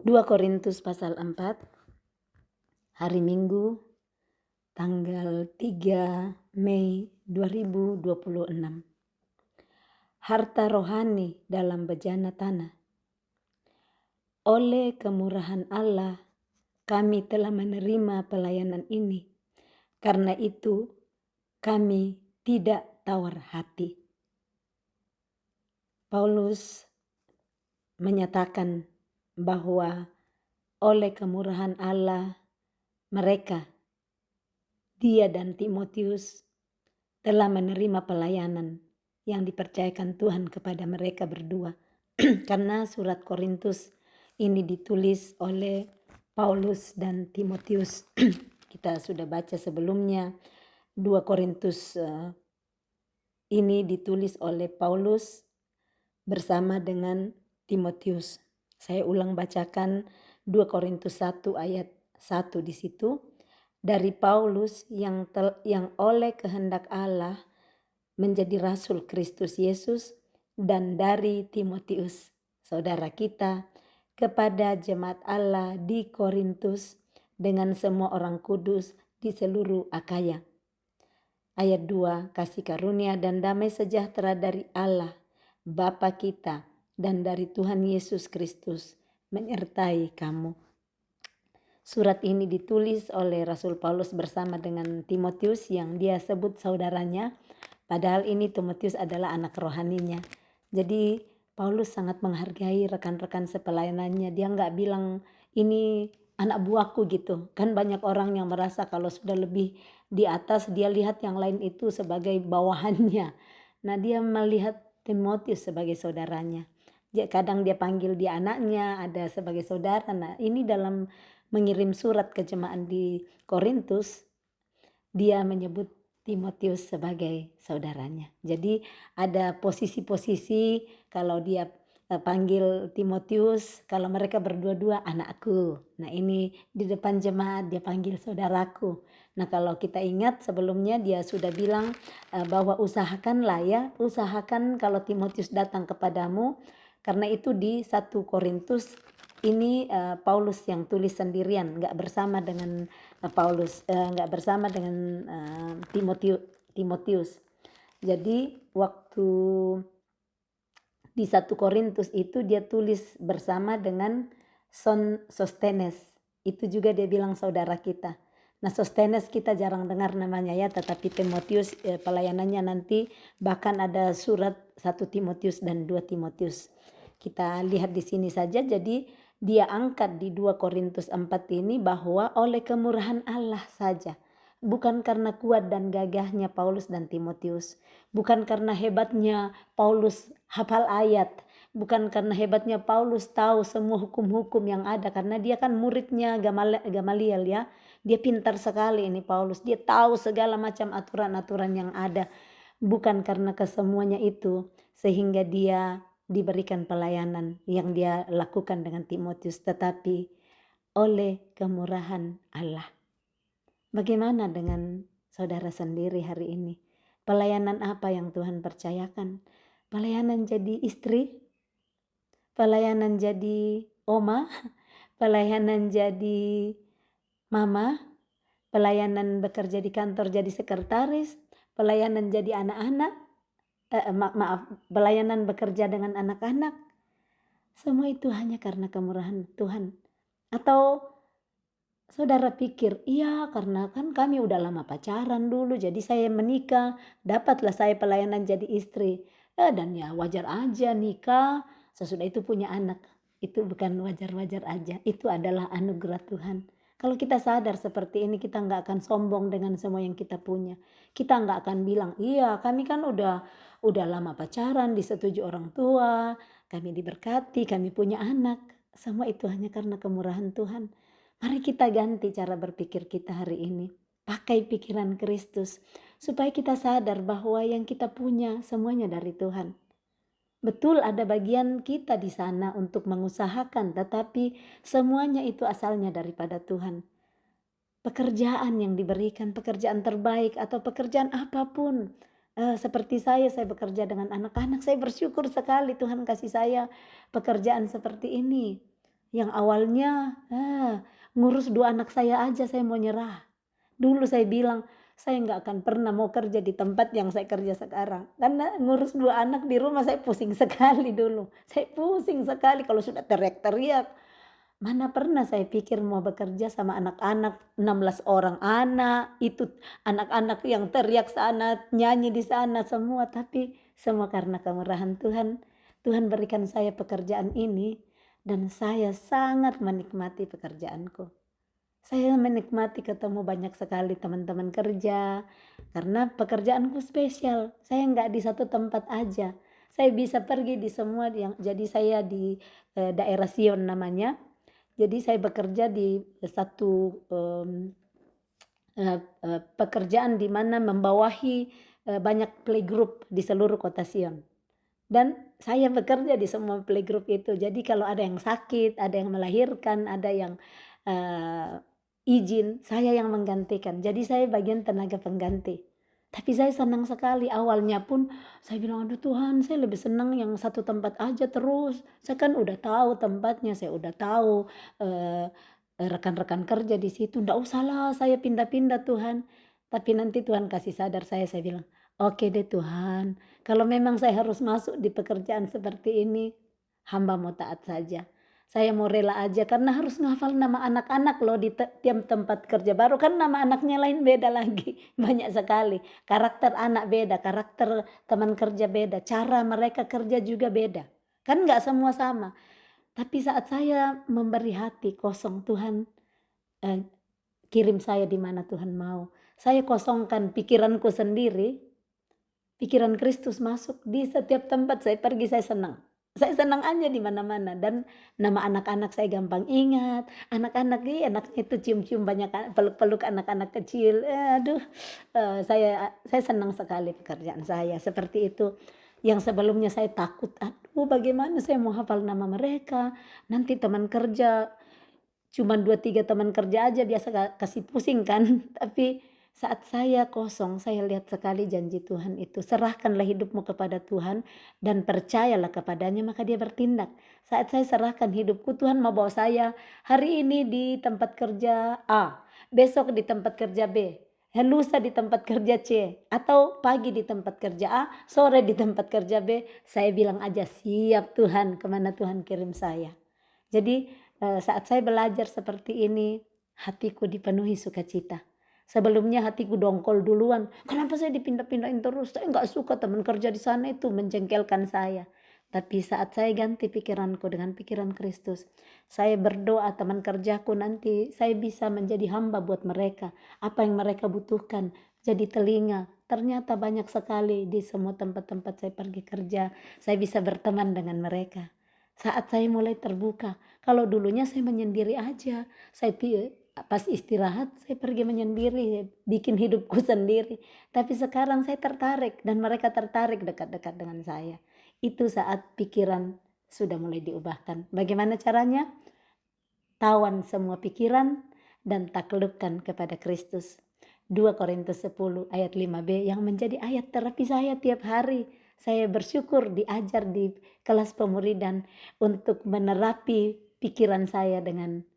2 Korintus pasal 4, hari Minggu, tanggal 3 Mei 2026. Harta rohani dalam bejana tanah. Oleh kemurahan Allah, kami telah menerima pelayanan ini. Karena itu, kami tidak tawar hati. Paulus menyatakan bahwa oleh kemurahan Allah, mereka, dia dan Timotius, telah menerima pelayanan yang dipercayakan Tuhan kepada mereka berdua. Karena surat Korintus ini ditulis oleh Paulus dan Timotius. Kita sudah baca sebelumnya 2 Korintus ini ditulis oleh Paulus bersama dengan Timotius. Saya ulang bacakan 2 Korintus 1 ayat 1 di situ. Dari Paulus yang oleh kehendak Allah menjadi rasul Kristus Yesus, dan dari Timotius, saudara kita, kepada jemaat Allah di Korintus dengan semua orang kudus di seluruh Akaya. Ayat 2, kasih karunia dan damai sejahtera dari Allah, Bapa kita, dan dari Tuhan Yesus Kristus menyertai kamu. Surat ini ditulis oleh Rasul Paulus bersama dengan Timotius yang dia sebut saudaranya. Padahal ini Timotius adalah anak rohaninya. Jadi Paulus sangat menghargai rekan-rekan sepelayanannya. Dia nggak bilang ini anak buahku gitu. Kan banyak orang yang merasa kalau sudah lebih di atas dia lihat yang lain itu sebagai bawahannya. Nah dia melihat Timotius sebagai saudaranya. Kadang dia panggil dia anaknya, ada sebagai saudara. Nah ini dalam mengirim surat ke jemaat di Korintus, dia menyebut Timotius sebagai saudaranya. Jadi ada posisi-posisi kalau dia panggil Timotius, kalau mereka berdua-dua anakku. Nah ini di depan jemaat dia panggil saudaraku. Nah kalau kita ingat sebelumnya dia sudah bilang bahwa usahakan kalau Timotius datang kepadamu. Karena itu di 1 Korintus ini Paulus yang tulis sendirian, nggak bersama dengan nggak bersama dengan Timotius. Jadi waktu di 1 Korintus itu dia tulis bersama dengan Sostenes. Itu juga dia bilang saudara kita. Nah Sostenes kita jarang dengar namanya ya, tetapi Timotius pelayanannya nanti bahkan ada surat 1 Timotius dan 2 Timotius. Kita lihat di sini saja. Jadi dia angkat di 2 Korintus 4 ini bahwa oleh kemurahan Allah saja. Bukan karena kuat dan gagahnya Paulus dan Timotius. Bukan karena hebatnya Paulus hafal ayat. Bukan karena hebatnya Paulus tahu semua hukum-hukum yang ada. Karena dia kan muridnya Gamaliel ya. Dia pintar sekali ini Paulus. Dia tahu segala macam aturan-aturan yang ada. Bukan karena kesemuanya itu sehingga dia diberikan pelayanan yang dia lakukan dengan Timotius, tetapi oleh kemurahan Allah. Bagaimana dengan saudara sendiri hari ini? Pelayanan apa yang Tuhan percayakan? Pelayanan jadi istri? Pelayanan jadi oma? Pelayanan jadi mama? Pelayanan bekerja di kantor jadi sekretaris? Pelayanan jadi anak-anak? Pelayanan bekerja dengan anak-anak. Semua itu hanya karena kemurahan Tuhan. Atau saudara pikir, iya karena kan kami udah lama pacaran dulu, jadi saya menikah, dapatlah saya pelayanan jadi istri. Dan ya wajar aja nikah, sesudah itu punya anak. Itu bukan wajar-wajar aja, itu adalah anugerah Tuhan. Kalau kita sadar seperti ini, kita nggak akan sombong dengan semua yang kita punya. Kita nggak akan bilang, iya kami kan udah lama pacaran, disetujui orang tua, kami diberkati, kami punya anak. Semua itu hanya karena kemurahan Tuhan. Mari kita ganti cara berpikir kita hari ini. Pakai pikiran Kristus, supaya kita sadar bahwa yang kita punya semuanya dari Tuhan. Betul ada bagian kita di sana untuk mengusahakan, tetapi semuanya itu asalnya daripada Tuhan. Pekerjaan yang diberikan, pekerjaan terbaik atau pekerjaan apapun. Seperti saya bekerja dengan anak-anak, saya bersyukur sekali Tuhan kasih saya pekerjaan seperti ini. Yang awalnya ngurus 2 anak saya aja saya mau nyerah. Dulu saya bilang, saya nggak akan pernah mau kerja di tempat yang saya kerja sekarang. Karena ngurus 2 anak di rumah saya pusing sekali dulu. Saya pusing sekali kalau sudah teriak-teriak. Mana pernah saya pikir mau bekerja sama anak-anak, 16 orang anak, itu anak-anak yang teriak sana, nyanyi di sana semua. Tapi semua karena kemurahan Tuhan. Tuhan berikan saya pekerjaan ini dan saya sangat menikmati pekerjaanku. Saya menikmati ketemu banyak sekali teman-teman kerja, karena pekerjaanku spesial. Saya nggak di satu tempat aja. Saya bisa pergi di semua yang, jadi saya di daerah Sion namanya. Jadi saya bekerja di satu pekerjaan di mana membawahi banyak playgroup di seluruh kota Sion. Dan saya bekerja di semua playgroup itu. Jadi kalau ada yang sakit, ada yang melahirkan, ada yang uh, izin, saya yang menggantikan. Jadi saya bagian tenaga pengganti. Tapi saya senang sekali. Awalnya pun saya bilang, aduh Tuhan, saya lebih senang yang satu tempat aja terus. Saya kan udah tahu tempatnya, saya udah tahu uh, rekan-rekan kerja di situ. Nggak usahlah saya pindah-pindah Tuhan. Tapi nanti Tuhan kasih sadar saya bilang, oke deh Tuhan, kalau memang saya harus masuk di pekerjaan seperti ini, hamba mau taat saja. Saya mau rela aja karena harus ngafal nama anak-anak loh di tiap tempat kerja baru. Kan nama anaknya lain beda lagi. Banyak sekali. Karakter anak beda, karakter teman kerja beda. Cara mereka kerja juga beda. Kan nggak semua sama. Tapi saat saya memberi hati kosong, Tuhan eh, kirim saya di mana Tuhan mau. Saya kosongkan pikiranku sendiri, pikiran Kristus masuk di setiap tempat saya pergi, saya senang. Saya senang aja di mana-mana dan nama anak-anak saya gampang ingat. Anak-anak enaknya itu cium-cium banyak, peluk-peluk anak-anak kecil. Aduh, saya senang sekali pekerjaan saya seperti itu. Yang sebelumnya saya takut, aduh bagaimana saya mau hafal nama mereka. Nanti teman kerja cuman 2, 3 teman kerja aja biasa kasih pusing kan. Tapi saat saya kosong, saya lihat sekali janji Tuhan itu. Serahkanlah hidupmu kepada Tuhan dan percayalah kepadanya, maka dia bertindak. Saat saya serahkan hidupku, Tuhan mau bawa saya hari ini di tempat kerja A, besok di tempat kerja B, lusa di tempat kerja C, atau pagi di tempat kerja A, sore di tempat kerja B. Saya bilang aja, siap Tuhan, kemana Tuhan kirim saya. Jadi saat saya belajar seperti ini, hatiku dipenuhi sukacita. Sebelumnya hatiku dongkol duluan. Kenapa saya dipindah-pindahin terus? Saya nggak suka teman kerja di sana itu menjengkelkan saya. Tapi saat saya ganti pikiranku dengan pikiran Kristus, saya berdoa teman kerjaku nanti saya bisa menjadi hamba buat mereka. Apa yang mereka butuhkan, jadi telinga. Ternyata banyak sekali di semua tempat-tempat saya pergi kerja, saya bisa berteman dengan mereka. Saat saya mulai terbuka, kalau dulunya saya menyendiri aja, saya pas istirahat saya pergi menyendiri, bikin hidupku sendiri. Tapi sekarang saya tertarik dan mereka tertarik dekat-dekat dengan saya. Itu saat pikiran sudah mulai diubahkan. Bagaimana caranya? Tawan semua pikiran dan taklukkan kepada Kristus. 2 Korintus 10 ayat 5b yang menjadi ayat terapi saya tiap hari. Saya bersyukur diajar di kelas pemuridan untuk menerapi pikiran saya dengan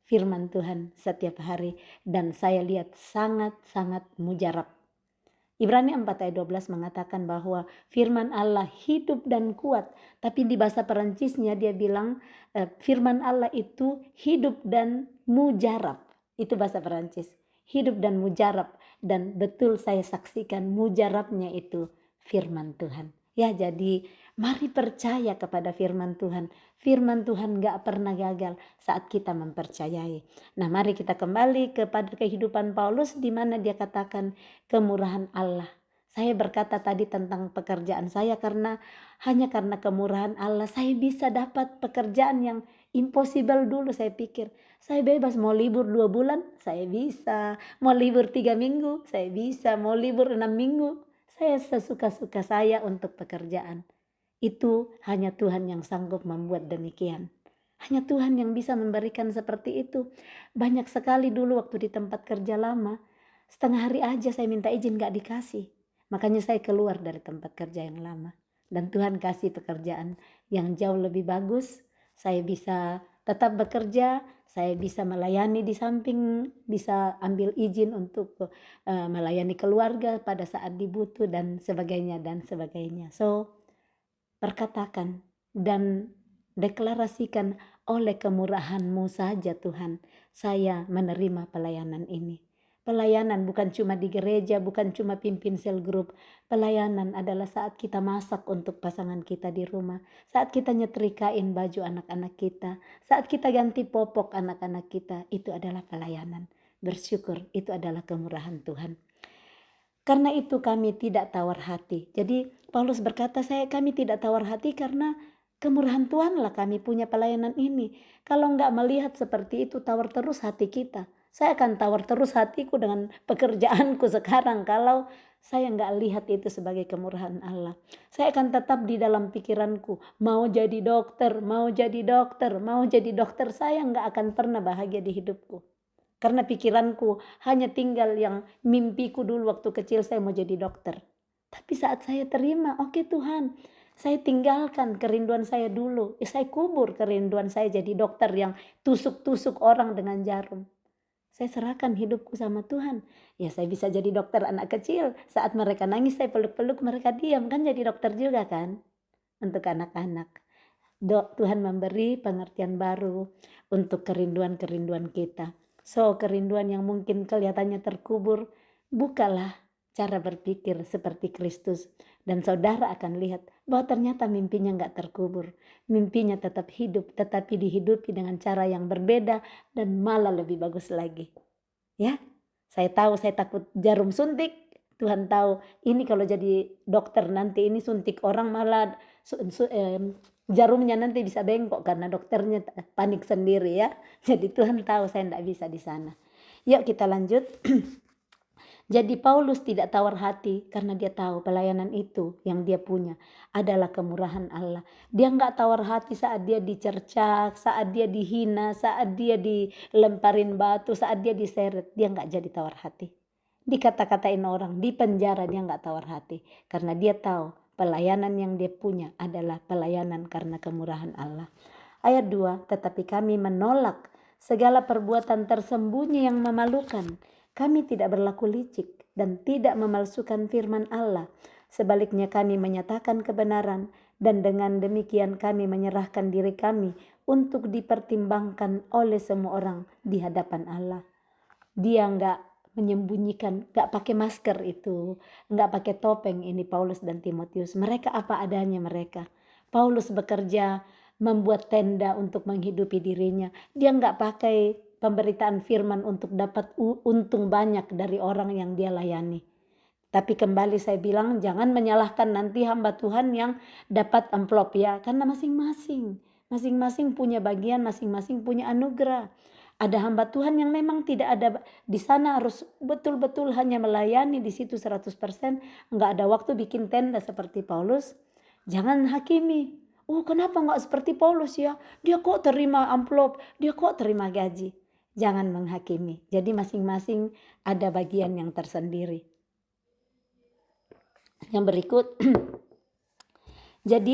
firman Tuhan setiap hari, dan saya lihat sangat-sangat mujarab. Ibrani 4 ayat 12 mengatakan bahwa firman Allah hidup dan kuat, tapi di bahasa Perancisnya dia bilang firman Allah itu hidup dan mujarab. Itu bahasa Perancis, hidup dan mujarab, dan betul saya saksikan mujarabnya itu firman Tuhan. Ya, jadi mari percaya kepada firman Tuhan. Firman Tuhan gak pernah gagal saat kita mempercayai. Nah, mari kita kembali kepada kehidupan Paulus di mana dia katakan kemurahan Allah. Saya berkata tadi tentang pekerjaan saya hanya karena kemurahan Allah saya bisa dapat pekerjaan yang impossible dulu. Saya pikir saya bebas, mau libur 2 bulan saya bisa, mau libur 3 minggu saya bisa, mau libur 6 minggu. Saya sesuka-suka saya untuk pekerjaan. Itu hanya Tuhan yang sanggup membuat demikian. Hanya Tuhan yang bisa memberikan seperti itu. Banyak sekali dulu waktu di tempat kerja lama, setengah hari aja saya minta izin gak dikasih. Makanya saya keluar dari tempat kerja yang lama. Dan Tuhan kasih pekerjaan yang jauh lebih bagus. Saya bisa tetap bekerja, saya bisa melayani di samping, bisa ambil izin untuk melayani keluarga pada saat dibutuh dan sebagainya dan sebagainya. So, perkatakan dan deklarasikan, oleh kemurahan-Mu saja Tuhan, saya menerima pelayanan ini. Pelayanan bukan cuma di gereja, bukan cuma pimpin sel grup. Pelayanan adalah saat kita masak untuk pasangan kita di rumah, saat kita nyetrikain baju anak-anak kita, saat kita ganti popok anak-anak kita. Itu adalah pelayanan. Bersyukur, itu adalah kemurahan Tuhan. Karena itu kami tidak tawar hati. Jadi Paulus berkata, kami tidak tawar hati karena kemurahan Tuhanlah kami punya pelayanan ini. Kalau enggak melihat seperti itu, tawar terus hati kita. Saya akan tawar terus hatiku dengan pekerjaanku sekarang kalau saya enggak lihat itu sebagai kemurahan Allah. Saya akan tetap di dalam pikiranku, mau jadi dokter, mau jadi dokter, mau jadi dokter. Saya enggak akan pernah bahagia di hidupku. Karena pikiranku hanya tinggal yang mimpiku dulu waktu kecil, saya mau jadi dokter. Tapi saat saya terima, oke Tuhan, saya tinggalkan kerinduan saya dulu. Saya kubur kerinduan saya jadi dokter yang tusuk-tusuk orang dengan jarum. Saya serahkan hidupku sama Tuhan. Ya saya bisa jadi dokter anak kecil. Saat mereka nangis saya peluk-peluk, mereka diam. Kan jadi dokter juga kan untuk anak-anak. Tuhan memberi pengertian baru untuk kerinduan-kerinduan kita. So, kerinduan yang mungkin kelihatannya terkubur, bukalah cara berpikir seperti Kristus. Dan saudara akan lihat bahwa ternyata mimpinya enggak terkubur. Mimpinya tetap hidup, tetapi dihidupi dengan cara yang berbeda dan malah lebih bagus lagi. Ya, saya tahu saya takut jarum suntik. Tuhan tahu ini kalau jadi dokter nanti ini suntik orang malah jarumnya nanti bisa bengkok karena dokternya panik sendiri ya. Jadi Tuhan tahu saya tidak bisa di sana. Yuk kita lanjut. Jadi Paulus tidak tawar hati karena dia tahu pelayanan itu yang dia punya adalah kemurahan Allah. Dia nggak tawar hati saat dia dicercak, saat dia dihina, saat dia dilemparin batu, saat dia diseret. Dia nggak jadi tawar hati. Dikata-katain orang, di penjara dia nggak tawar hati. Karena dia tahu pelayanan yang dia punya adalah pelayanan karena kemurahan Allah. Ayat 2, tetapi kami menolak segala perbuatan tersembunyi yang memalukan. Kami tidak berlaku licik dan tidak memalsukan firman Allah. Sebaliknya kami menyatakan kebenaran dan dengan demikian kami menyerahkan diri kami untuk dipertimbangkan oleh semua orang di hadapan Allah. Dia enggak menyembunyikan, enggak pakai masker itu, enggak pakai topeng ini Paulus dan Timotius. Mereka apa adanya mereka. Paulus bekerja membuat tenda untuk menghidupi dirinya. Dia enggak pakai pemberitaan firman untuk dapat untung banyak dari orang yang dia layani. Tapi kembali saya bilang jangan menyalahkan nanti hamba Tuhan yang dapat amplop ya. Karena masing-masing punya bagian, masing-masing punya anugerah. Ada hamba Tuhan yang memang tidak ada di sana harus betul-betul hanya melayani di situ 100%. Enggak ada waktu bikin tenda seperti Paulus. Jangan hakimi. Oh kenapa enggak seperti Paulus ya? Dia kok terima amplop, dia kok terima gaji. Jangan menghakimi. Jadi masing-masing ada bagian yang tersendiri. Yang berikut, jadi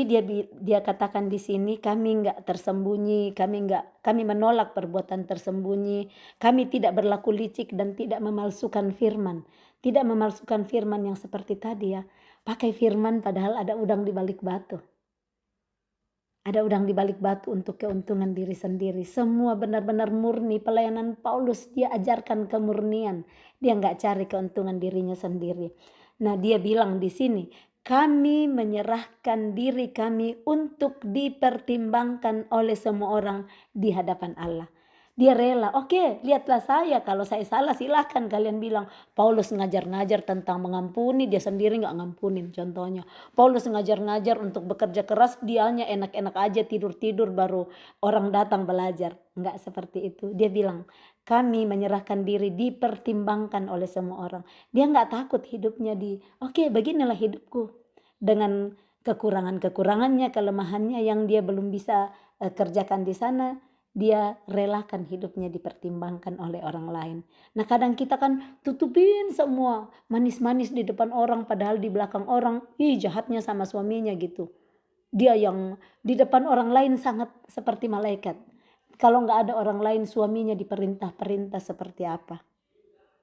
dia katakan di sini kami enggak tersembunyi, kami menolak perbuatan tersembunyi, kami tidak berlaku licik dan tidak memalsukan firman. Tidak memalsukan firman yang seperti tadi ya. Pakai firman padahal ada udang di balik batu. Ada udang di balik batu untuk keuntungan diri sendiri. Semua benar-benar murni. Pelayanan Paulus dia ajarkan kemurnian. Dia enggak cari keuntungan dirinya sendiri. Nah dia bilang di sini, kami menyerahkan diri kami untuk dipertimbangkan oleh semua orang di hadapan Allah. Dia rela, oke, lihatlah saya, kalau saya salah silahkan kalian bilang. Paulus ngajar-ngajar tentang mengampuni, dia sendiri gak ngampunin contohnya. Paulus ngajar-ngajar untuk bekerja keras, dianya enak-enak aja tidur-tidur baru orang datang belajar. Enggak seperti itu, dia bilang kami menyerahkan diri dipertimbangkan oleh semua orang. Dia gak takut hidupnya oke, beginilah hidupku. Dengan kekurangan-kekurangannya, kelemahannya yang dia belum bisa kerjakan di sana. Dia relakan hidupnya dipertimbangkan oleh orang lain. Nah kadang kita kan tutupin semua manis-manis di depan orang padahal di belakang orang jahatnya sama suaminya gitu. Dia yang di depan orang lain sangat seperti malaikat. Kalau nggak ada orang lain, suaminya diperintah-perintah seperti apa.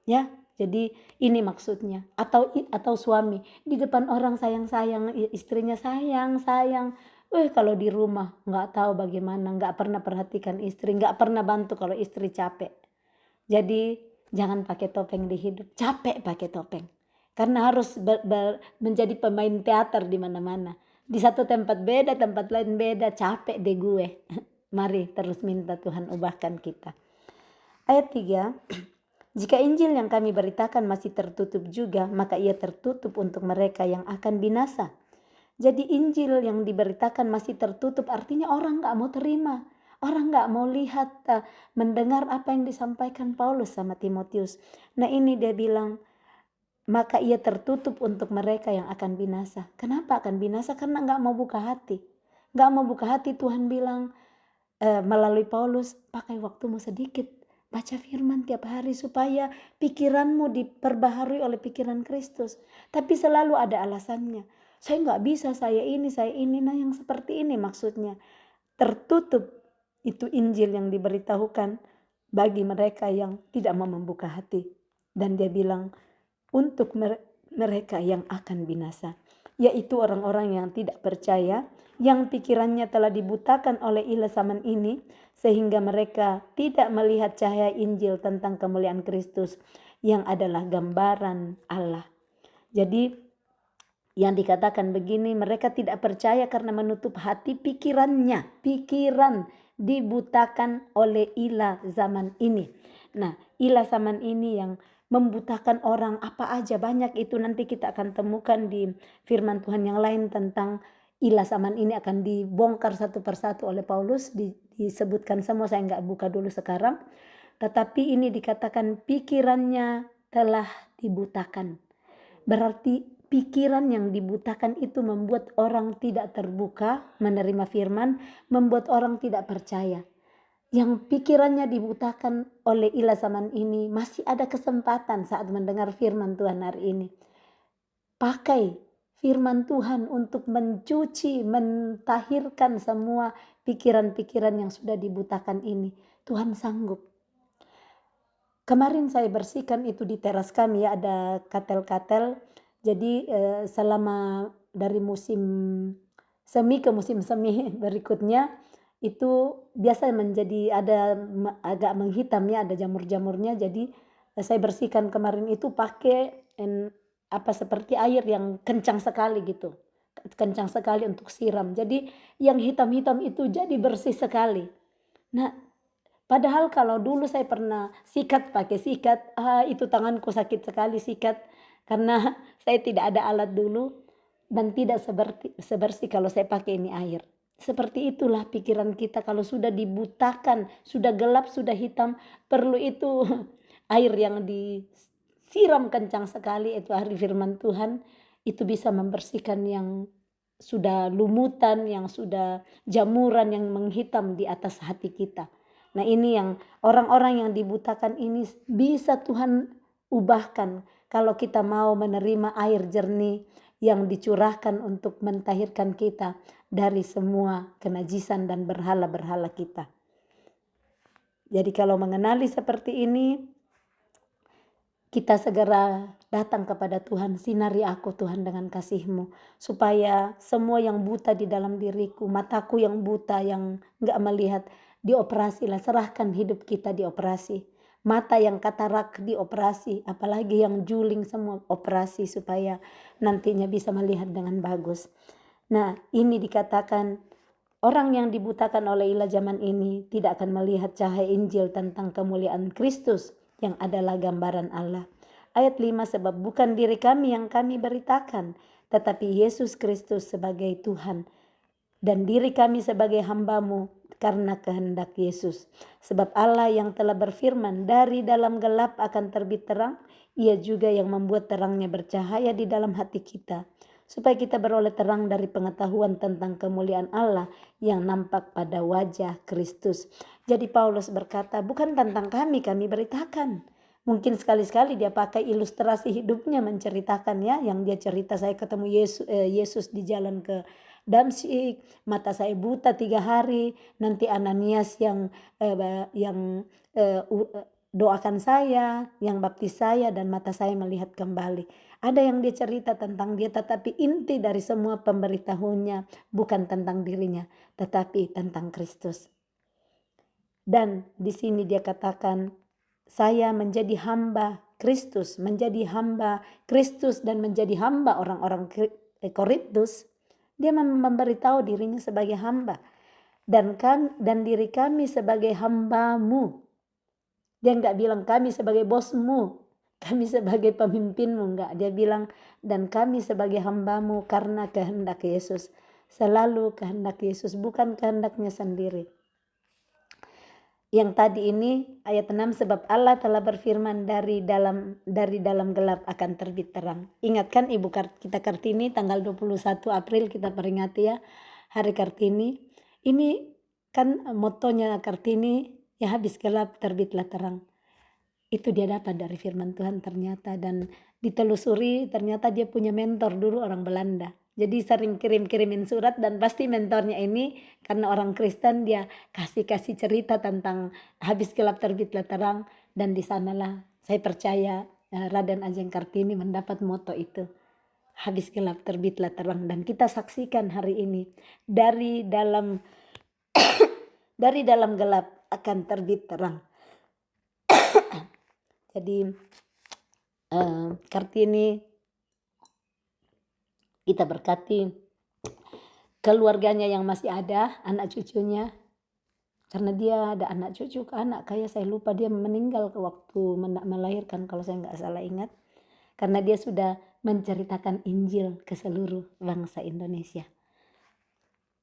Ya, jadi ini maksudnya. Atau suami di depan orang sayang-sayang, istrinya sayang-sayang. Kalau di rumah nggak tahu bagaimana, nggak pernah perhatikan istri, nggak pernah bantu kalau istri capek. Jadi jangan pakai topeng di hidup, capek pakai topeng. Karena harus menjadi pemain teater di mana-mana. Di satu tempat beda, tempat lain beda, capek deh gue. Mari terus minta Tuhan ubahkan kita. Ayat 3. Jika Injil yang kami beritakan masih tertutup juga, maka ia tertutup untuk mereka yang akan binasa. Jadi Injil yang diberitakan masih tertutup, artinya orang gak mau terima. Orang gak mau lihat, mendengar apa yang disampaikan Paulus sama Timotius. Nah ini dia bilang, maka ia tertutup untuk mereka yang akan binasa. Kenapa akan binasa? Karena gak mau buka hati. Gak mau buka hati, Tuhan bilang melalui Paulus, pakai waktumu sedikit. Baca firman tiap hari supaya pikiranmu diperbaharui oleh pikiran Kristus. Tapi selalu ada alasannya. Saya nggak bisa, saya ini. Nah yang seperti ini maksudnya. Tertutup itu Injil yang diberitahukan bagi mereka yang tidak mau membuka hati. Dan dia bilang untuk mereka yang akan binasa. Yaitu orang-orang yang tidak percaya, yang pikirannya telah dibutakan oleh ilah zaman ini, sehingga mereka tidak melihat cahaya Injil tentang kemuliaan Kristus yang adalah gambaran Allah. Jadi yang dikatakan begini, mereka tidak percaya karena menutup hati pikiran dibutakan oleh ilah zaman ini. Nah, ilah zaman ini yang membutakan orang apa aja, banyak itu nanti kita akan temukan di firman Tuhan yang lain tentang ilah zaman ini akan dibongkar satu persatu oleh Paulus, disebutkan semua, saya nggak buka dulu sekarang. Tetapi ini dikatakan pikirannya telah dibutakan. Berarti pikiran yang dibutakan itu membuat orang tidak terbuka menerima firman, membuat orang tidak percaya. Yang pikirannya dibutakan oleh ilah zaman ini masih ada kesempatan saat mendengar firman Tuhan hari ini. Pakai firman Tuhan untuk mencuci, mentahirkan semua pikiran-pikiran yang sudah dibutakan ini. Tuhan sanggup. Kemarin saya bersihkan itu di teras kami ya, ada katel-katel. Jadi selama dari musim semi ke musim semi berikutnya itu biasa menjadi ada agak menghitam ya, ada jamur-jamurnya. Jadi saya bersihkan kemarin itu pakai seperti air yang kencang sekali gitu. Kencang sekali untuk siram. Jadi yang hitam-hitam itu jadi bersih sekali. Nah, padahal kalau dulu saya pernah sikat pakai sikat, itu tanganku sakit sekali sikat karena saya tidak ada alat dulu dan tidak sebersih kalau saya pakai ini air. Seperti itulah pikiran kita kalau sudah dibutakan, sudah gelap, sudah hitam, perlu itu air yang disiram kencang sekali, itu air firman Tuhan, itu bisa membersihkan yang sudah lumutan, yang sudah jamuran yang menghitam di atas hati kita. Nah ini yang orang-orang yang dibutakan ini bisa Tuhan ubahkan kalau kita mau menerima air jernih yang dicurahkan untuk mentahirkan kita dari semua kenajisan dan berhala-berhala kita. Jadi kalau mengenali seperti ini, kita segera datang kepada Tuhan, sinari aku Tuhan dengan kasih-Mu, supaya semua yang buta di dalam diriku, mataku yang buta, yang enggak melihat, dioperasilah, serahkan hidup kita dioperasi. Mata yang katarak dioperasi, apalagi yang juling semua operasi supaya nantinya bisa melihat dengan bagus. Nah ini dikatakan orang yang dibutakan oleh ilah zaman ini tidak akan melihat cahaya Injil tentang kemuliaan Kristus yang adalah gambaran Allah. Ayat 5, sebab bukan diri kami yang kami beritakan, tetapi Yesus Kristus sebagai Tuhan dan diri kami sebagai hamba-Mu karena kehendak Yesus. Sebab Allah yang telah berfirman, dari dalam gelap akan terbit terang, Ia juga yang membuat terangnya bercahaya di dalam hati kita, supaya kita beroleh terang dari pengetahuan tentang kemuliaan Allah yang nampak pada wajah Kristus. Jadi Paulus berkata, bukan tentang kami beritakan. Mungkin sekali-sekali dia pakai ilustrasi hidupnya menceritakan ya, yang dia cerita, saya ketemu Yesus di jalan ke Damsyik, mata saya buta 3 hari, nanti Ananias yang doakan saya, yang baptis saya dan mata saya melihat kembali. Ada yang dia cerita tentang dia, tetapi inti dari semua pemberitahuannya bukan tentang dirinya, tetapi tentang Kristus. Dan di sini dia katakan, saya menjadi hamba Kristus, menjadi hamba Kristus dan menjadi hamba orang-orang Korintus. Dia memberitahu dirinya sebagai hamba dan diri kami sebagai hambamu. Dia enggak bilang kami sebagai bosmu, kami sebagai pemimpinmu, enggak. Dia bilang dan kami sebagai hambamu karena kehendak Yesus. Selalu kehendak Yesus, bukan kehendaknya sendiri. Yang tadi ini ayat 6, sebab Allah telah berfirman dari dalam gelap akan terbit terang. Ingatkan Ibu kita Kartini tanggal 21 April kita peringati ya Hari Kartini. Ini kan motonya Kartini, ya habis gelap terbitlah terang. Itu dia dapat dari firman Tuhan ternyata, dan ditelusuri ternyata dia punya mentor dulu orang Belanda. Jadi sering kirimin surat dan pasti mentornya ini karena orang Kristen dia kasih cerita tentang habis gelap terbitlah terang, dan di sanalah saya percaya Raden Ajeng Kartini mendapat moto itu. Habis gelap terbitlah terang, dan kita saksikan hari ini dari dalam gelap akan terbit terang. Jadi Kartini kita berkati keluarganya yang masih ada, anak cucunya, karena dia ada anak cucu anak kayak saya lupa dia meninggal ke waktu melahirkan kalau saya nggak salah ingat, karena dia sudah menceritakan Injil ke seluruh bangsa Indonesia.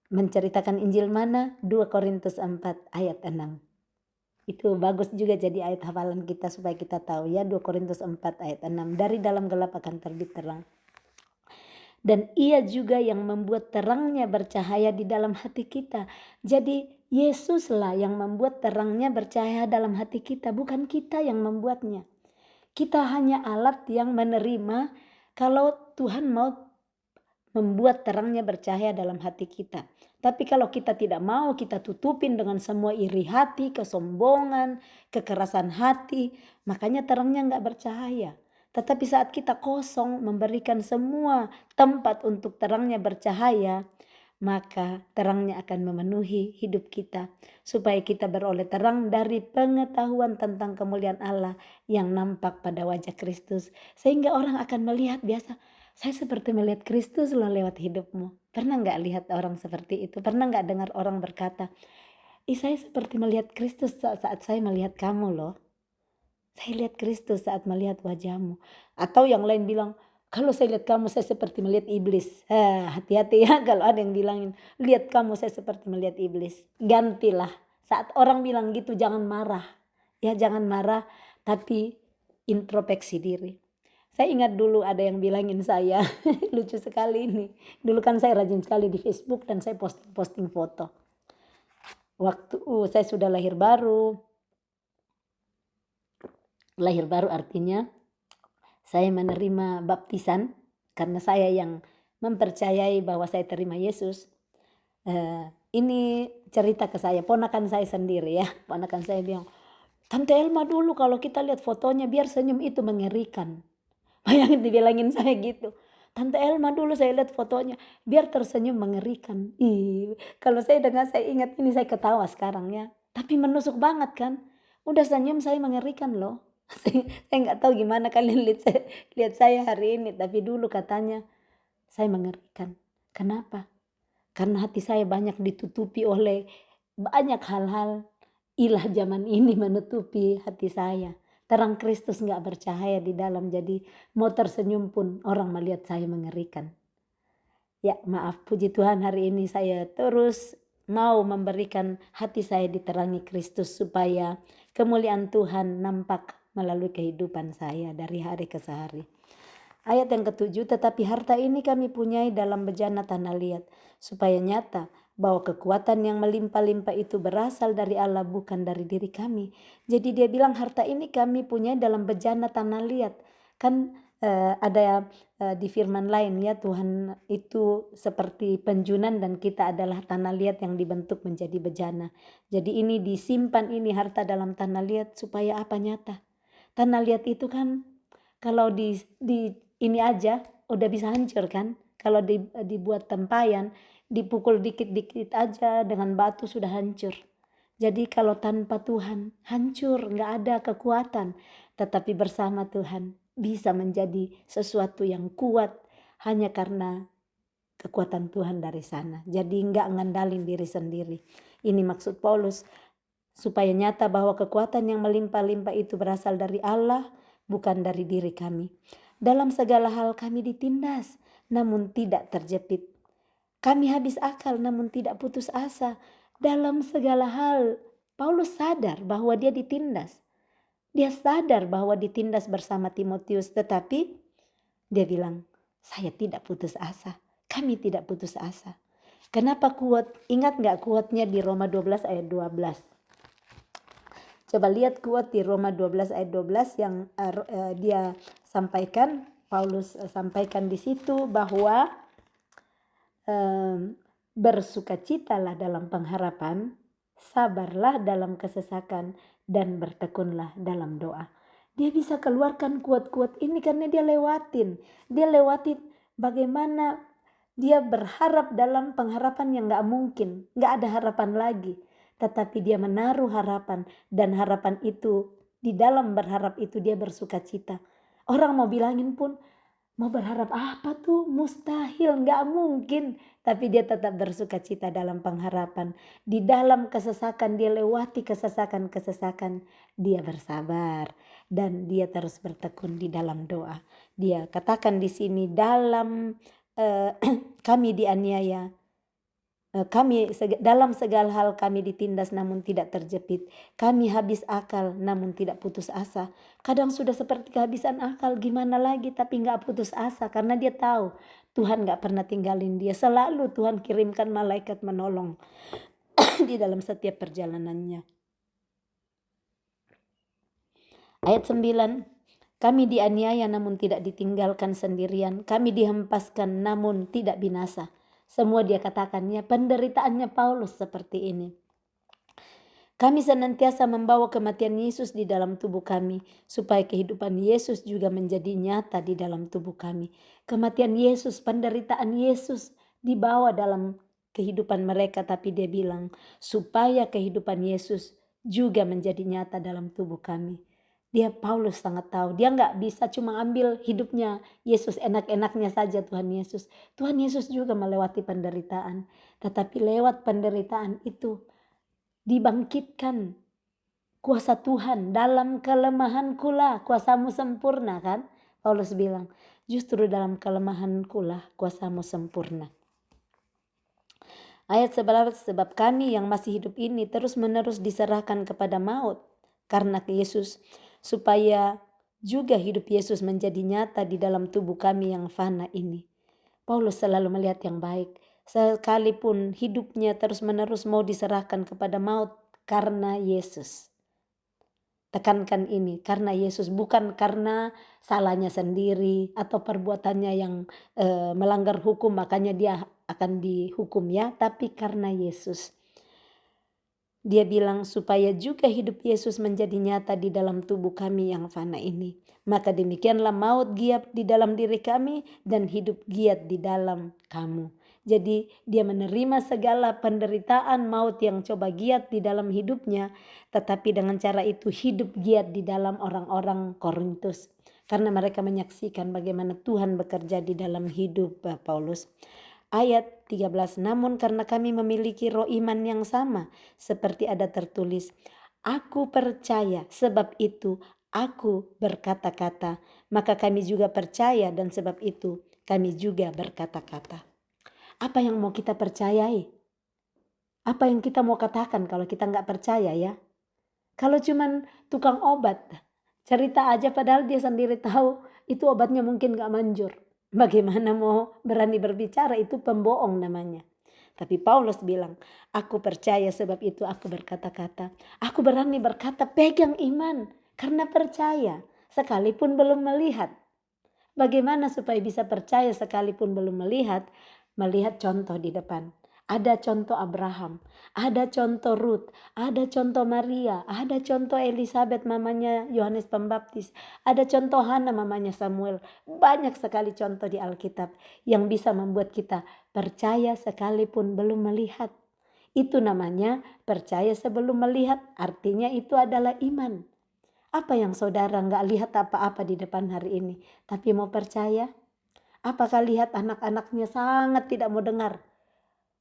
Menceritakan Injil mana? 2 Korintus 4 ayat 6. Itu bagus juga jadi ayat hafalan kita supaya kita tahu ya, 2 Korintus 4 ayat 6. Dari dalam gelap akan terbit terang. Dan ia juga yang membuat terangnya bercahaya di dalam hati kita. Jadi Yesuslah yang membuat terangnya bercahaya dalam hati kita, bukan kita yang membuatnya. Kita hanya alat yang menerima kalau Tuhan mau membuat terangnya bercahaya dalam hati kita. Tapi kalau kita tidak mau, kita tutupin dengan semua iri hati, kesombongan, kekerasan hati, makanya terangnya enggak bercahaya. Tetapi saat kita kosong memberikan semua tempat untuk terangnya bercahaya, maka terangnya akan memenuhi hidup kita. Supaya kita beroleh terang dari pengetahuan tentang kemuliaan Allah yang nampak pada wajah Kristus. Sehingga orang akan melihat biasa, saya seperti melihat Kristus loh lewat hidupmu. Pernah gak lihat orang seperti itu? Pernah gak dengar orang berkata, saya seperti melihat Kristus saat saya melihat kamu loh. Saya lihat Kristus saat melihat wajahmu. Atau yang lain bilang, kalau saya lihat kamu saya seperti melihat iblis. Hati-hati ya kalau ada yang bilangin, lihat kamu saya seperti melihat iblis. Gantilah. Saat orang bilang gitu jangan marah. Ya jangan marah, tapi introspeksi diri. Saya ingat dulu ada yang bilangin saya, lucu sekali ini. Dulu kan saya rajin sekali di Facebook dan saya posting foto. Waktu saya sudah lahir baru. Lahir baru artinya saya menerima baptisan karena saya yang mempercayai bahwa saya terima Yesus. Ini cerita ke saya, ponakan saya sendiri ya. Ponakan saya bilang, Tante Elma dulu kalau kita lihat fotonya biar senyum itu mengerikan. Bayangin dibilangin saya gitu. Tante Elma dulu saya lihat fotonya biar tersenyum mengerikan. Kalau saya dengar saya ingat ini saya ketawa sekarang ya. Tapi menusuk banget kan. Udah senyum saya mengerikan loh. Saya nggak tahu gimana kalian lihat saya hari ini. Tapi dulu katanya saya mengerikan. Kenapa? Karena hati saya banyak ditutupi oleh banyak hal-hal. Ilah zaman ini menutupi hati saya. Terang Kristus gak bercahaya di dalam, jadi mau tersenyum pun orang melihat saya mengerikan. Ya maaf, puji Tuhan hari ini saya terus mau memberikan hati saya diterangi Kristus supaya kemuliaan Tuhan nampak melalui kehidupan saya dari hari ke hari. Ayat yang ke-7, tetapi harta ini kami punyai dalam bejana tanah liat, supaya nyata bahwa kekuatan yang melimpah-limpah itu berasal dari Allah bukan dari diri kami. Jadi dia bilang harta ini kami punya dalam bejana tanah liat. Kan ada di firman lain ya, Tuhan itu seperti penjunan dan kita adalah tanah liat yang dibentuk menjadi bejana. Jadi ini disimpan, ini harta dalam tanah liat supaya apa? Nyata. Tanah liat itu kan kalau di ini aja udah bisa hancur kan. Kalau dibuat tempayan, dipukul dikit-dikit aja dengan batu sudah hancur. Jadi kalau tanpa Tuhan hancur, nggak ada kekuatan. Tetapi bersama Tuhan bisa menjadi sesuatu yang kuat hanya karena kekuatan Tuhan dari sana. Jadi nggak ngandalin diri sendiri. Ini maksud Paulus, supaya nyata bahwa kekuatan yang melimpah-limpah itu berasal dari Allah, bukan dari diri kami. Dalam segala hal kami ditindas, namun tidak terjepit. Kami habis akal, namun tidak putus asa. Dalam segala hal, Paulus sadar bahwa dia ditindas. Dia sadar bahwa ditindas bersama Timotius, tetapi dia bilang, saya tidak putus asa. Kami tidak putus asa. Kenapa kuat? Ingat gak kuatnya di Roma 12 ayat 12? Coba lihat kuat di Roma 12 ayat 12 yang dia sampaikan, Paulus sampaikan di situ bahwa bersukacitalah dalam pengharapan, sabarlah dalam kesesakan, dan bertekunlah dalam doa. Dia bisa keluarkan kuat-kuat ini karena dia lewatin. Dia lewatin bagaimana dia berharap dalam pengharapan yang gak mungkin. Gak ada harapan lagi. Tetapi dia menaruh harapan. Dan harapan itu, di dalam berharap itu dia bersukacita. Orang mau bilangin pun, mau berharap apa tuh? Mustahil, gak mungkin. Tapi dia tetap bersukacita dalam pengharapan. Di dalam kesesakan, dia lewati kesesakan-kesesakan. Dia bersabar. Dan dia terus bertekun di dalam doa. Dia katakan di sini, dalam kami dianiaya. Kami dalam segala hal kami ditindas namun tidak terjepit. Kami habis akal namun tidak putus asa. Kadang sudah seperti kehabisan akal, gimana lagi, tapi gak putus asa. Karena dia tahu Tuhan gak pernah tinggalin dia. Selalu Tuhan kirimkan malaikat menolong di dalam setiap perjalanannya. Ayat 9. Kami dianiaya namun tidak ditinggalkan sendirian. Kami dihempaskan namun tidak binasa. Semua dia katakannya, penderitaannya Paulus seperti ini. Kami senantiasa membawa kematian Yesus di dalam tubuh kami, supaya kehidupan Yesus juga menjadi nyata di dalam tubuh kami. Kematian Yesus, penderitaan Yesus dibawa dalam kehidupan mereka, tapi dia bilang, supaya kehidupan Yesus juga menjadi nyata dalam tubuh kami. Dia Paulus sangat tahu, dia nggak bisa cuma ambil hidupnya Yesus enak-enaknya saja Tuhan Yesus. Tuhan Yesus juga melewati penderitaan, tetapi lewat penderitaan itu dibangkitkan kuasa Tuhan. Dalam kelemahanku lah kuasamu sempurna, kan? Paulus bilang, justru dalam kelemahanku lah kuasamu sempurna. Ayat 11, sebab kami yang masih hidup ini terus menerus diserahkan kepada maut karena Yesus, supaya juga hidup Yesus menjadi nyata di dalam tubuh kami yang fana ini. Paulus selalu melihat yang baik. Sekalipun hidupnya terus-menerus mau diserahkan kepada maut karena Yesus. Tekankan ini, karena Yesus, bukan karena salahnya sendiri atau perbuatannya yang melanggar hukum makanya dia akan dihukum ya, tapi karena Yesus. Dia bilang supaya juga hidup Yesus menjadi nyata di dalam tubuh kami yang fana ini. Maka demikianlah maut giat di dalam diri kami dan hidup giat di dalam kamu. Jadi dia menerima segala penderitaan maut yang coba giat di dalam hidupnya. Tetapi dengan cara itu hidup giat di dalam orang-orang Korintus. Karena mereka menyaksikan bagaimana Tuhan bekerja di dalam hidup Paulus. Ayat 13, namun karena kami memiliki roh iman yang sama, seperti ada tertulis, aku percaya, sebab itu aku berkata-kata. Maka kami juga percaya dan sebab itu kami juga berkata-kata. Apa yang mau kita percayai? Apa yang kita mau katakan kalau kita nggak percaya ya? Kalau cuman tukang obat, cerita aja padahal dia sendiri tahu itu obatnya mungkin nggak manjur. Bagaimana mau berani berbicara, itu pembohong namanya. Tapi Paulus bilang, aku percaya sebab itu aku berkata-kata. Aku berani berkata, pegang iman karena percaya sekalipun belum melihat. Bagaimana supaya bisa percaya sekalipun belum melihat? Melihat contoh di depan. Ada contoh Abraham, ada contoh Ruth, ada contoh Maria, ada contoh Elizabeth mamanya Yohanes Pembaptis, ada contoh Hana mamanya Samuel. Banyak sekali contoh di Alkitab yang bisa membuat kita percaya sekalipun belum melihat. Itu namanya percaya sebelum melihat, artinya itu adalah iman. Apa yang saudara nggak lihat apa-apa di depan hari ini, tapi mau percaya? Apakah lihat anak-anaknya sangat tidak mau dengar?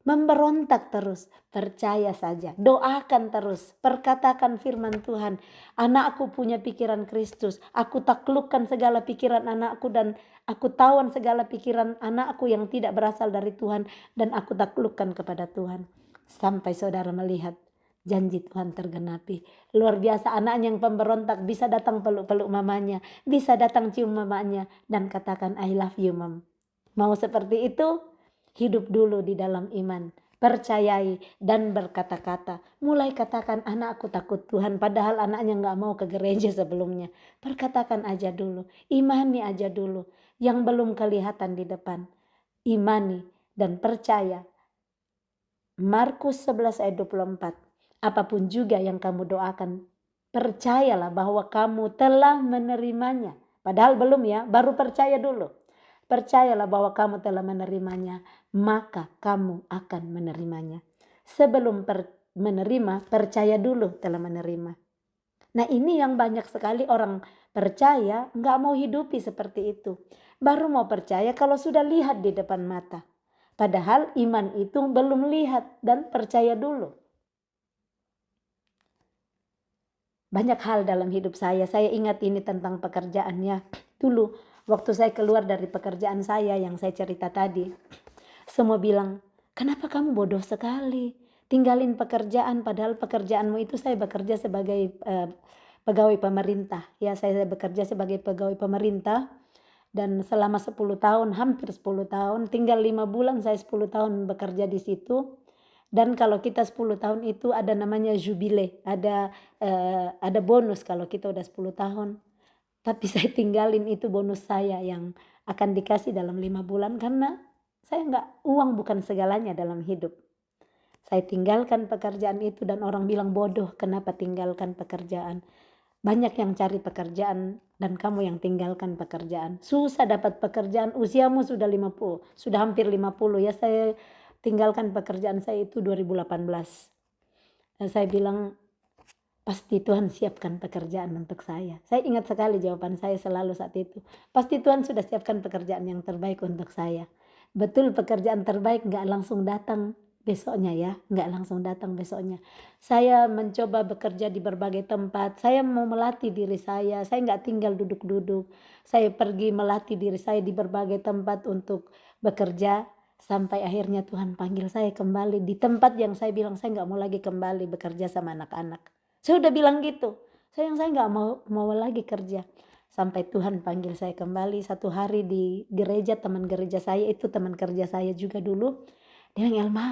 Memberontak terus, percaya saja, doakan terus, perkatakan firman Tuhan. Anakku punya pikiran Kristus, aku taklukkan segala pikiran anakku dan aku tawan segala pikiran anakku yang tidak berasal dari Tuhan dan aku taklukkan kepada Tuhan. Sampai saudara melihat janji Tuhan tergenapi. Luar biasa, anaknya yang pemberontak bisa datang peluk-peluk mamanya, bisa datang cium mamanya dan katakan I love you mom. Mau seperti itu? Hidup dulu di dalam iman, percayai dan berkata-kata. Mulai katakan anakku takut Tuhan, padahal anaknya gak mau ke gereja sebelumnya. Perkatakan aja dulu, imani aja dulu, yang belum kelihatan di depan. Imani dan percaya. Markus 11 ayat 24. Apapun juga yang kamu doakan, percayalah bahwa kamu telah menerimanya. Padahal belum ya, baru percaya dulu. Percayalah bahwa kamu telah menerimanya, maka kamu akan menerimanya. Sebelum menerima, percaya dulu telah menerima. Nah ini yang banyak sekali orang percaya gak mau hidupi seperti itu. Baru mau percaya kalau sudah lihat di depan mata. Padahal iman itu belum lihat dan percaya dulu. Banyak hal dalam hidup saya ingat ini tentang pekerjaannya. Dulu waktu saya keluar dari pekerjaan saya yang saya cerita tadi. Semua bilang, kenapa kamu bodoh sekali? Tinggalin pekerjaan, padahal pekerjaanmu itu saya bekerja sebagai pegawai pemerintah. Ya, saya bekerja sebagai pegawai pemerintah. Dan selama 10 tahun, hampir 10 tahun, tinggal 5 bulan saya 10 tahun bekerja di situ. Dan kalau kita 10 tahun itu ada namanya jubile, ada bonus kalau kita udah 10 tahun. Tapi saya tinggalin itu bonus saya yang akan dikasih dalam 5 bulan karena uang bukan segalanya dalam hidup. Saya tinggalkan pekerjaan itu dan orang bilang bodoh kenapa tinggalkan pekerjaan. Banyak yang cari pekerjaan dan kamu yang tinggalkan pekerjaan. Susah dapat pekerjaan, usiamu sudah 50, sudah hampir 50 ya. Saya tinggalkan pekerjaan saya itu 2018. Dan saya bilang pasti Tuhan siapkan pekerjaan untuk saya. Saya ingat sekali jawaban saya selalu saat itu. Pasti Tuhan sudah siapkan pekerjaan yang terbaik untuk saya. Betul pekerjaan terbaik gak langsung datang besoknya ya, nggak langsung datang besoknya. Saya mencoba bekerja di berbagai tempat, saya mau melatih diri saya nggak tinggal duduk-duduk. Saya pergi melatih diri saya di berbagai tempat untuk bekerja, sampai akhirnya Tuhan panggil saya kembali di tempat yang saya bilang saya nggak mau lagi kembali bekerja sama anak-anak. Saya udah bilang gitu, saya nggak mau lagi kerja. Sampai Tuhan panggil saya kembali satu hari di gereja, teman gereja saya itu teman kerja saya juga dulu. Dia bilang, Elma,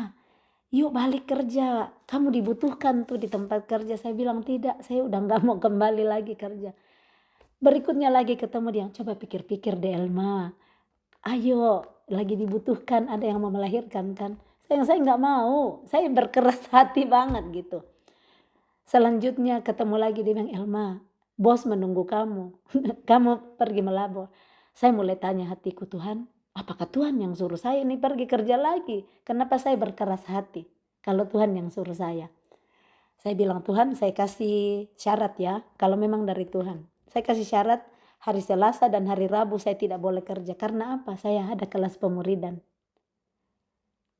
yuk balik kerja, kamu dibutuhkan tuh di tempat kerja. Saya bilang tidak, saya udah gak mau kembali lagi kerja. Berikutnya lagi ketemu dia, coba pikir-pikir deh Elma, ayo lagi dibutuhkan, ada yang mau melahirkan kan. Saya gak mau, saya berkeras hati banget gitu. Selanjutnya ketemu lagi dia bilang, Elma, bos menunggu kamu, kamu pergi melabor. Saya mulai tanya hatiku, Tuhan, apakah Tuhan yang suruh saya ini pergi kerja lagi? Kenapa saya berkeras hati kalau Tuhan yang suruh saya? Saya bilang, Tuhan saya kasih syarat ya, kalau memang dari Tuhan. Saya kasih syarat hari Selasa dan hari Rabu saya tidak boleh kerja. Karena apa? Saya ada kelas pemuridan.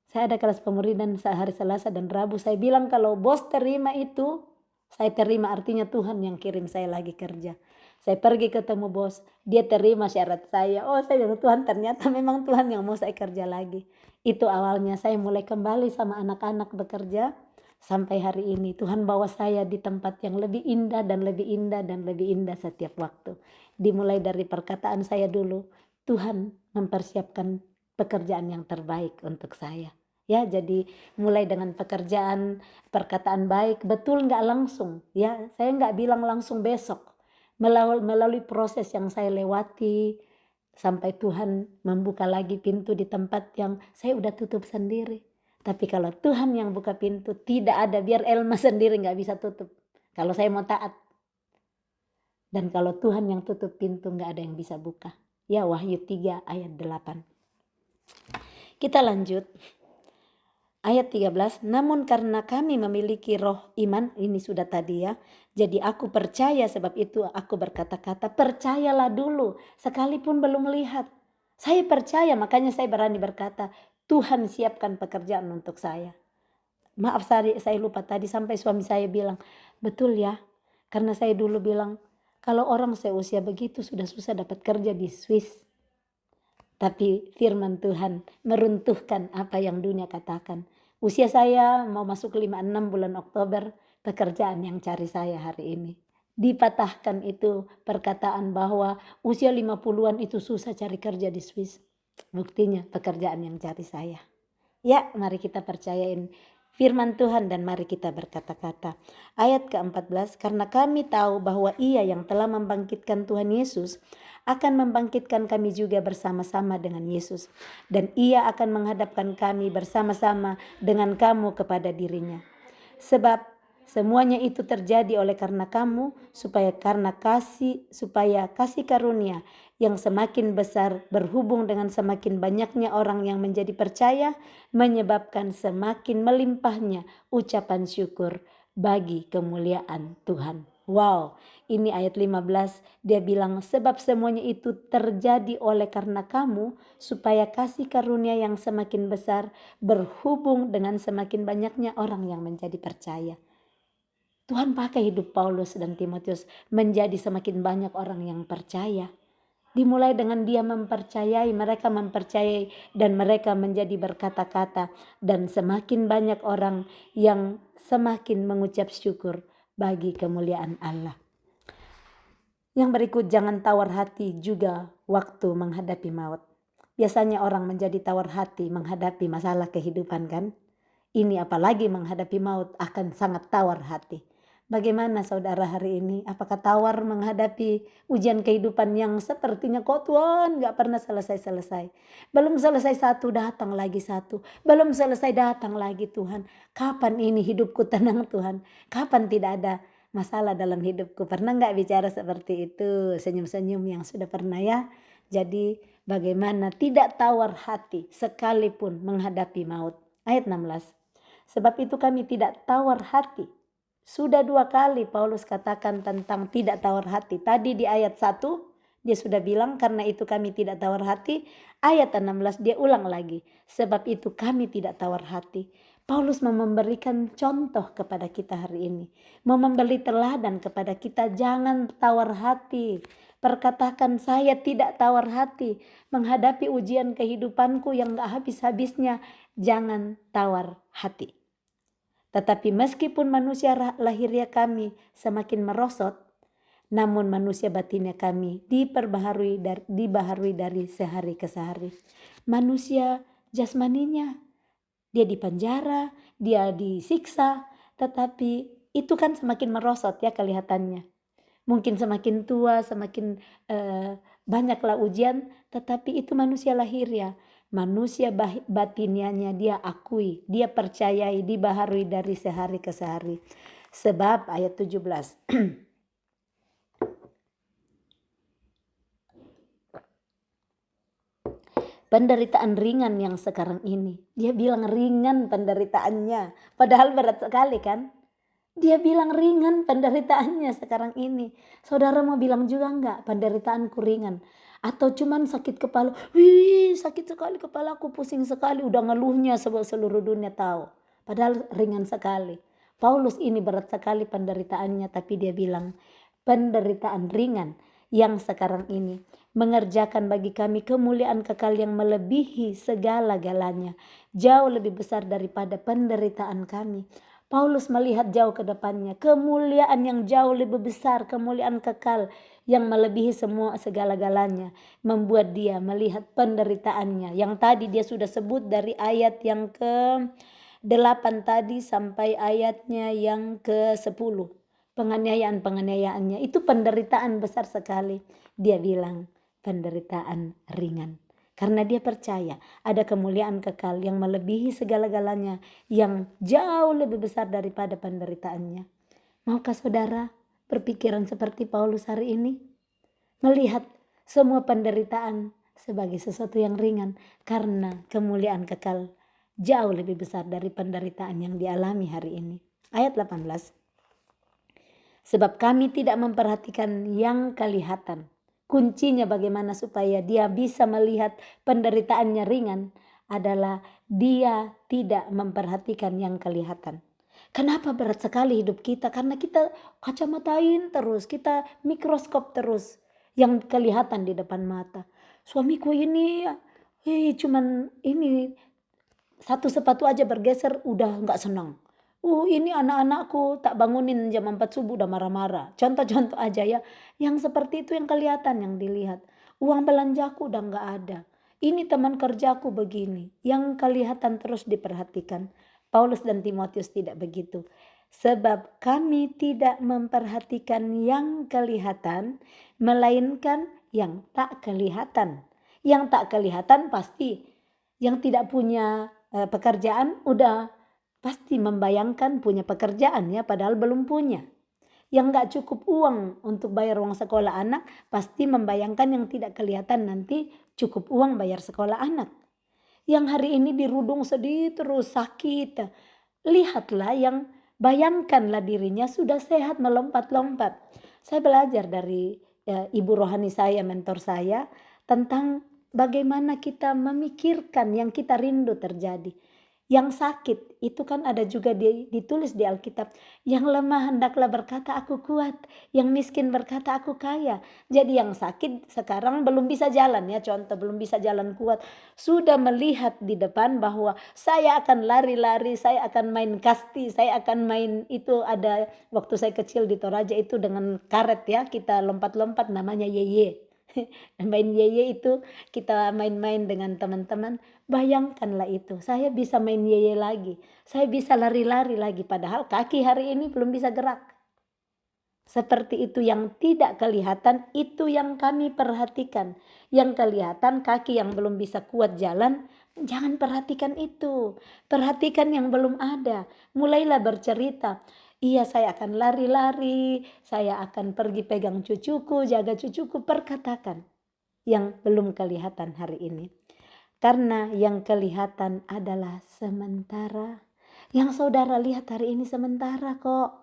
Saya ada kelas pemuridan hari Selasa dan Rabu. Saya bilang kalau bos terima itu, saya terima, artinya Tuhan yang kirim saya lagi kerja. Saya pergi ketemu bos, dia terima syarat saya. Oh saya bilang, Tuhan ternyata memang Tuhan yang mau saya kerja lagi. Itu awalnya saya mulai kembali sama anak-anak bekerja. Sampai hari ini Tuhan bawa saya di tempat yang lebih indah dan lebih indah dan lebih indah setiap waktu. Dimulai dari perkataan saya dulu, Tuhan mempersiapkan pekerjaan yang terbaik untuk saya. Ya, jadi mulai dengan pekerjaan, perkataan baik, betul nggak langsung. Ya, saya nggak bilang langsung besok. Melalui proses yang saya lewati, sampai Tuhan membuka lagi pintu di tempat yang saya udah tutup sendiri. Tapi kalau Tuhan yang buka pintu, tidak ada, biar Elma sendiri gak bisa tutup. Kalau saya mau taat. Dan kalau Tuhan yang tutup pintu, gak ada yang bisa buka. Ya, Wahyu 3 ayat 8. Kita lanjut. Ayat 13, namun karena kami memiliki roh iman, ini sudah tadi ya. Jadi aku percaya, sebab itu aku berkata-kata, percayalah dulu, sekalipun belum melihat. Saya percaya, makanya saya berani berkata, Tuhan siapkan pekerjaan untuk saya. Maaf saya lupa tadi, sampai suami saya bilang, betul ya, karena saya dulu bilang, kalau orang seusia begitu sudah susah dapat kerja di Swiss. Tapi firman Tuhan meruntuhkan apa yang dunia katakan. Usia saya mau masuk 56 bulan Oktober, pekerjaan yang cari saya hari ini. Dipatahkan itu perkataan bahwa usia 50-an itu susah cari kerja di Swiss. Buktinya pekerjaan yang cari saya. Ya, mari kita percayain firman Tuhan dan mari kita berkata-kata. Ayat ke-14, karena kami tahu bahwa Ia yang telah membangkitkan Tuhan Yesus akan membangkitkan kami juga bersama-sama dengan Yesus. Dan Ia akan menghadapkan kami bersama-sama dengan kamu kepada dirinya. Sebab semuanya itu terjadi oleh karena kamu, supaya kasih karunia yang semakin besar berhubung dengan semakin banyaknya orang yang menjadi percaya, menyebabkan semakin melimpahnya ucapan syukur bagi kemuliaan Tuhan. Wow, ini ayat 15, dia bilang sebab semuanya itu terjadi oleh karena kamu, supaya kasih karunia yang semakin besar berhubung dengan semakin banyaknya orang yang menjadi percaya. Tuhan pakai hidup Paulus dan Timotius menjadi semakin banyak orang yang percaya. Dimulai dengan dia mereka mempercayai dan mereka menjadi berkata-kata, dan semakin banyak orang yang semakin mengucap syukur bagi kemuliaan Allah. Yang berikut, jangan tawar hati juga waktu menghadapi maut. Biasanya orang menjadi tawar hati menghadapi masalah kehidupan kan. Ini apalagi menghadapi maut akan sangat tawar hati. Bagaimana saudara hari ini? Apakah tawar menghadapi ujian kehidupan yang sepertinya kok Tuhan gak pernah selesai-selesai. Belum selesai satu, datang lagi satu. Belum selesai, datang lagi Tuhan. Kapan ini hidupku tenang Tuhan? Kapan tidak ada masalah dalam hidupku? Pernah gak bicara seperti itu? Senyum-senyum yang sudah pernah ya? Jadi bagaimana tidak tawar hati sekalipun menghadapi maut. Ayat 16. Sebab itu kami tidak tawar hati. Sudah 2 kali Paulus katakan tentang tidak tawar hati. Tadi di ayat 1 dia sudah bilang karena itu kami tidak tawar hati. Ayat 16 dia ulang lagi. Sebab itu kami tidak tawar hati. Paulus mau memberikan contoh kepada kita hari ini. Mau memberi teladan kepada kita, jangan tawar hati. Perkatakan saya tidak tawar hati. Menghadapi ujian kehidupanku yang gak habis-habisnya. Jangan tawar hati. Tetapi meskipun manusia lahiriah kami semakin merosot, namun manusia batinnya kami dibaharui dari sehari ke sehari. Manusia jasmaninya, dia dipenjara, dia disiksa, tetapi itu kan semakin merosot ya kelihatannya. Mungkin semakin tua, semakin banyaklah ujian, tetapi itu manusia lahiriah. Manusia batinianya dia akui, dia percayai, dibaharui dari sehari ke sehari. Sebab ayat 17. Penderitaan ringan yang sekarang ini. Dia bilang ringan penderitaannya. Padahal berat sekali kan. Dia bilang ringan penderitaannya sekarang ini. Saudara mau bilang juga enggak penderitaanku ringan? Atau cuman sakit kepala, wih sakit sekali kepalaku, pusing sekali, udah ngeluhnya seluruh dunia tahu. Padahal ringan sekali. Paulus ini berat sekali penderitaannya, tapi dia bilang penderitaan ringan yang sekarang ini mengerjakan bagi kami kemuliaan kekal yang melebihi segala-galanya, jauh lebih besar daripada penderitaan kami. Paulus melihat jauh ke depannya, kemuliaan yang jauh lebih besar, kemuliaan kekal yang melebihi semua segala-galanya, membuat dia melihat penderitaannya yang tadi dia sudah sebut dari ayat yang ke-8 tadi sampai ayatnya yang ke-10. Penganiayaan-penganiayaannya itu penderitaan besar sekali. Dia bilang, penderitaan ringan. Karena dia percaya ada kemuliaan kekal yang melebihi segala-galanya, yang jauh lebih besar daripada penderitaannya. Maukah saudara berpikiran seperti Paulus hari ini? Melihat semua penderitaan sebagai sesuatu yang ringan karena kemuliaan kekal jauh lebih besar dari penderitaan yang dialami hari ini. Ayat 18. Sebab kami tidak memperhatikan yang kelihatan. Kuncinya bagaimana supaya dia bisa melihat penderitaannya ringan adalah dia tidak memperhatikan yang kelihatan. Kenapa berat sekali hidup kita? Karena kita kacamatain terus, kita mikroskop terus yang kelihatan di depan mata. Suamiku ini, cuman ini satu sepatu aja bergeser udah nggak senang. Ini anak-anakku tak bangunin jam 4 subuh udah marah-marah. Contoh-contoh aja ya. Yang seperti itu yang kelihatan, yang dilihat. Uang belanjaku udah nggak ada. Ini teman kerjaku begini. Yang kelihatan terus diperhatikan. Paulus dan Timotius tidak begitu. Sebab kami tidak memperhatikan yang kelihatan, melainkan yang tak kelihatan. Yang tak kelihatan pasti. Yang tidak punya pekerjaan udah pasti membayangkan punya pekerjaan ya, padahal belum punya. Yang gak cukup uang untuk bayar uang sekolah anak, pasti membayangkan yang tidak kelihatan nanti cukup uang bayar sekolah anak. Yang hari ini dirudung sedih terus sakit, lihatlah yang bayangkanlah dirinya sudah sehat melompat-lompat. Saya belajar dari ibu rohani saya, mentor saya, tentang bagaimana kita memikirkan yang kita rindu terjadi. Yang sakit itu kan ada juga ditulis di Alkitab. Yang lemah hendaklah berkata aku kuat. Yang miskin berkata aku kaya. Jadi yang sakit sekarang belum bisa jalan ya. Contoh belum bisa jalan kuat. Sudah melihat di depan bahwa saya akan lari-lari. Saya akan main kasti. Saya akan main itu ada waktu saya kecil di Toraja itu dengan karet ya. Kita lompat-lompat namanya yeye. Main yeye itu kita main-main dengan teman-teman. Bayangkanlah itu, saya bisa main yeye lagi, saya bisa lari-lari lagi, padahal kaki hari ini belum bisa gerak. Seperti itu yang tidak kelihatan, itu yang kami perhatikan. Yang kelihatan kaki yang belum bisa kuat jalan, jangan perhatikan itu. Perhatikan yang belum ada, mulailah bercerita. Iya, saya akan lari-lari, saya akan pergi pegang cucuku, jaga cucuku, perkatakan yang belum kelihatan hari ini. Karena yang kelihatan adalah sementara. Yang saudara lihat hari ini sementara kok.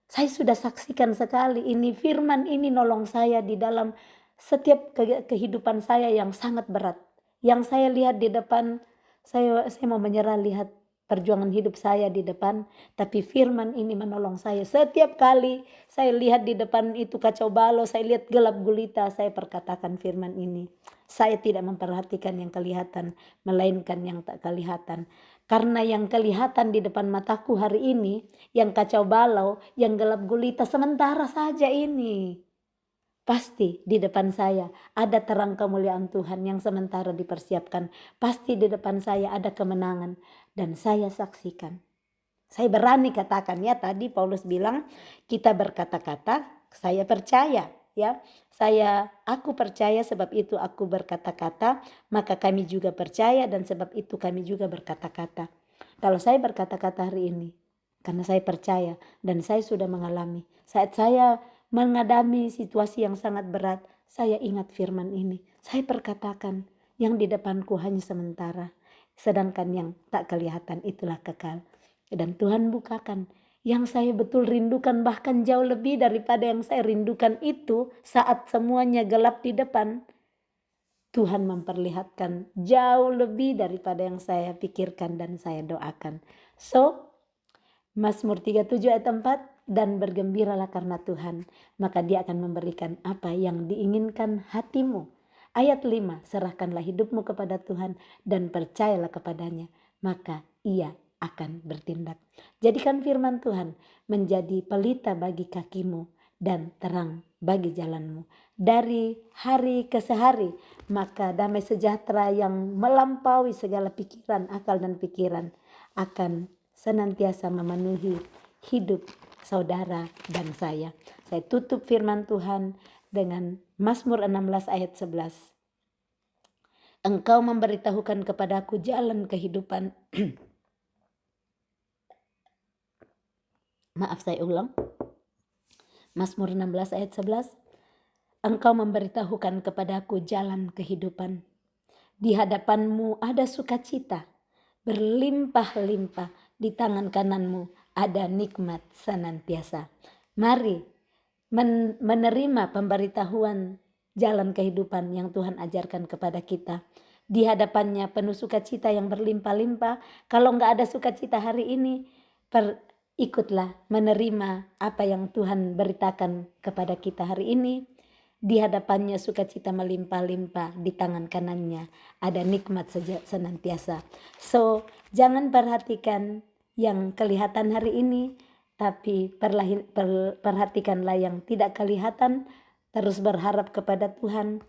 Saya sudah saksikan sekali ini, firman ini nolong saya di dalam setiap kehidupan saya yang sangat berat. Yang saya lihat di depan, saya mau menyerah lihat perjuangan hidup saya di depan. Tapi firman ini menolong saya. Setiap kali saya lihat di depan itu kacau balau, saya lihat gelap gulita, saya perkatakan firman ini. Saya tidak memperhatikan yang kelihatan, melainkan yang tak kelihatan. Karena yang kelihatan di depan mataku hari ini, yang kacau balau, yang gelap gulita sementara saja ini. Pasti di depan saya ada terang kemuliaan Tuhan yang sementara dipersiapkan. Pasti di depan saya ada kemenangan dan saya saksikan. Saya berani katakan ya, tadi Paulus bilang kita berkata-kata, saya percaya. Ya, aku percaya sebab itu aku berkata-kata, maka kami juga percaya dan sebab itu kami juga berkata-kata. Kalau saya berkata-kata hari ini, karena saya percaya dan saya sudah mengalami. Saat saya menghadapi situasi yang sangat berat, saya ingat firman ini. Saya perkatakan yang di depanku hanya sementara, sedangkan yang tak kelihatan itulah kekal. Dan Tuhan bukakan yang saya betul rindukan, bahkan jauh lebih daripada yang saya rindukan itu saat semuanya gelap di depan. Tuhan memperlihatkan jauh lebih daripada yang saya pikirkan dan saya doakan. So, Mazmur 37 ayat 4, dan bergembiralah karena Tuhan, maka dia akan memberikan apa yang diinginkan hatimu. Ayat 5, serahkanlah hidupmu kepada Tuhan dan percayalah kepadanya, maka ia akan bertindak. Jadikan firman Tuhan menjadi pelita bagi kakimu dan terang bagi jalanmu. Dari hari ke hari, maka damai sejahtera yang melampaui segala pikiran, akal dan pikiran akan senantiasa memenuhi hidup saudara dan saya. Saya tutup firman Tuhan dengan Mazmur 16 ayat 11. Engkau memberitahukan kepadaku jalan kehidupan. Maaf, saya ulang. Mazmur 16 ayat 11. Engkau memberitahukan kepadaku jalan kehidupan. Di hadapanmu ada sukacita, berlimpah-limpah. Di tangan kananmu ada nikmat senantiasa. Mari menerima pemberitahuan jalan kehidupan yang Tuhan ajarkan kepada kita. Di hadapannya penuh sukacita yang berlimpah-limpah. Kalau nggak ada sukacita hari ini, ikutlah menerima apa yang Tuhan beritakan kepada kita hari ini. Di hadapannya sukacita melimpah-limpah, di tangan kanannya ada nikmat senantiasa. So, jangan perhatikan yang kelihatan hari ini, tapi perhatikanlah yang tidak kelihatan. Terus berharap kepada Tuhan.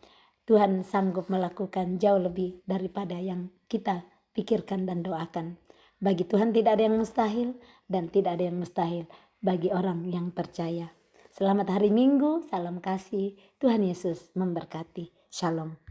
Tuhan sanggup melakukan jauh lebih daripada yang kita pikirkan dan doakan. Bagi Tuhan tidak ada yang mustahil, dan tidak ada yang mustahil bagi orang yang percaya. Selamat hari Minggu, salam kasih, Tuhan Yesus memberkati. Shalom.